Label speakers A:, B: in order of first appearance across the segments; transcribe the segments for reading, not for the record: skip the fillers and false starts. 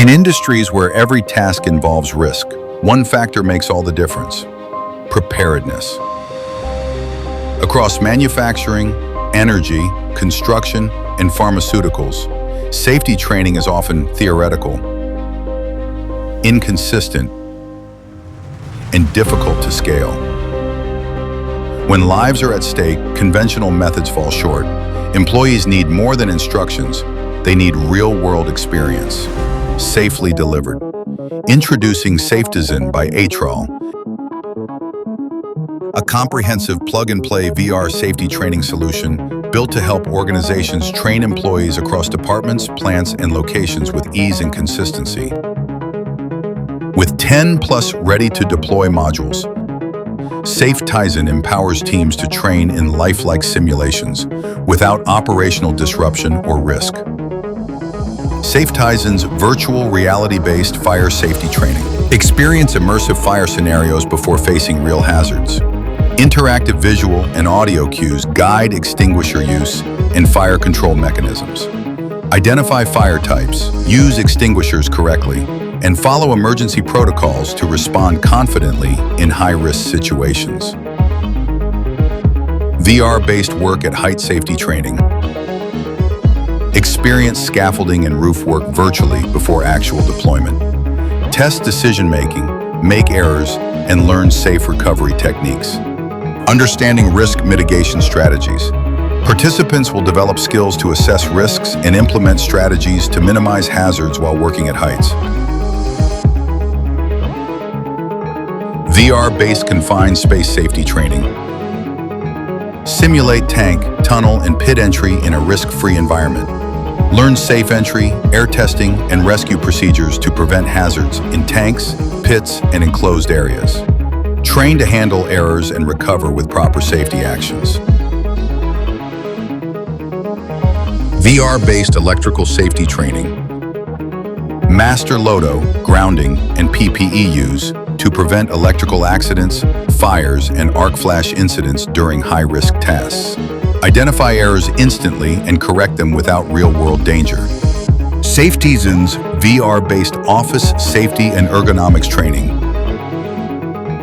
A: In industries where every task involves risk, one factor makes all the difference: preparedness. Across manufacturing, energy, construction, and pharmaceuticals, safety training is often theoretical, inconsistent, and difficult to scale. When lives are at stake, conventional methods fall short. Employees need more than instructions. They need real-world experience, safely delivered. Introducing Safetizen by Aatral, a comprehensive plug-and-play VR safety training solution built to help organizations train employees across departments, plants, and locations with ease and consistency. With 10+ ready-to-deploy modules, Safetizen empowers teams to train in lifelike simulations without operational disruption or risk. Safetizen's virtual reality-based fire safety training. Experience immersive fire scenarios before facing real hazards. Interactive visual and audio cues guide extinguisher use and fire control mechanisms. Identify fire types, use extinguishers correctly, and follow emergency protocols to respond confidently in high-risk situations. VR-based work at height safety training. Experience scaffolding and roof work virtually before actual deployment. Test decision-making, make errors, and learn safe recovery techniques. Understanding risk mitigation strategies. Participants will develop skills to assess risks and implement strategies to minimize hazards while working at heights. VR-based confined space safety training. Simulate tank, tunnel, and pit entry in a risk-free environment. Learn safe entry, air testing, and rescue procedures to prevent hazards in tanks, pits, and enclosed areas. Train to handle errors and recover with proper safety actions. VR-based electrical safety training. Master LOTO, grounding, and PPE use to prevent electrical accidents, fires, and arc flash incidents during high-risk tasks. Identify errors instantly and correct them without real-world danger. Safetizen's VR-based office safety and ergonomics training.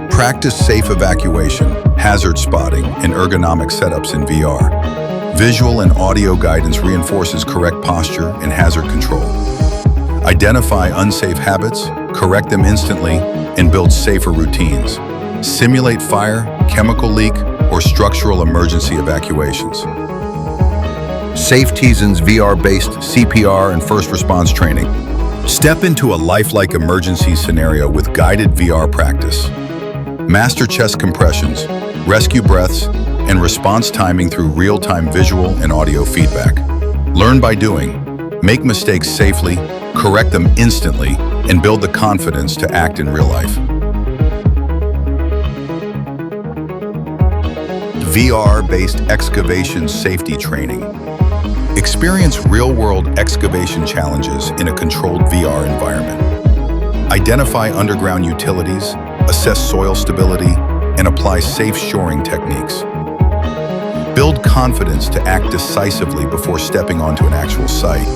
A: Practice safe evacuation, hazard spotting, and ergonomic setups in VR. Visual and audio guidance reinforces correct posture and hazard control. Identify unsafe habits, correct them instantly, and build safer routines. Simulate fire, chemical leak, or structural emergency evacuations. Safetizen's VR-based CPR and first response training. Step into a lifelike emergency scenario with guided VR practice. Master chest compressions, rescue breaths, and response timing through real-time visual and audio feedback. Learn by doing. Make mistakes safely, correct them instantly, and build the confidence to act in real life. VR-based excavation safety training. Experience real-world excavation challenges in a controlled VR environment. Identify underground utilities, assess soil stability, and apply safe shoring techniques. Build confidence to act decisively before stepping onto an actual site.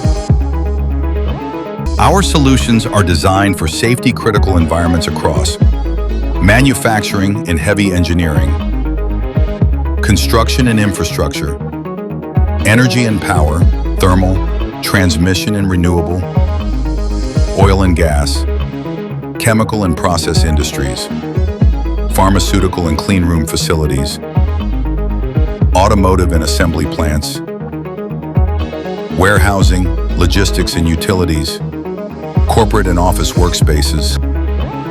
A: Our solutions are designed for safety-critical environments across manufacturing and heavy engineering, construction and infrastructure, energy and power, thermal, transmission and renewable, oil and gas, chemical and process industries, pharmaceutical and clean room facilities, automotive and assembly plants, warehousing, logistics and utilities, corporate and office workspaces.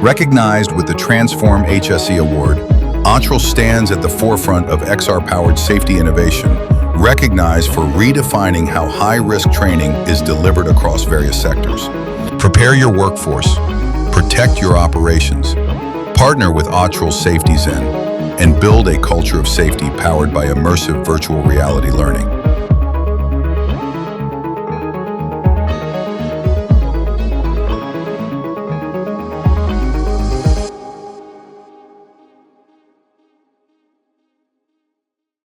A: Recognized with the Transform HSE Award, Aatral stands at the forefront of XR-powered safety innovation, recognized for redefining how high-risk training is delivered across various sectors. Prepare your workforce, protect your operations, partner with Aatral Safetizen, and build a culture of safety powered by immersive virtual reality learning.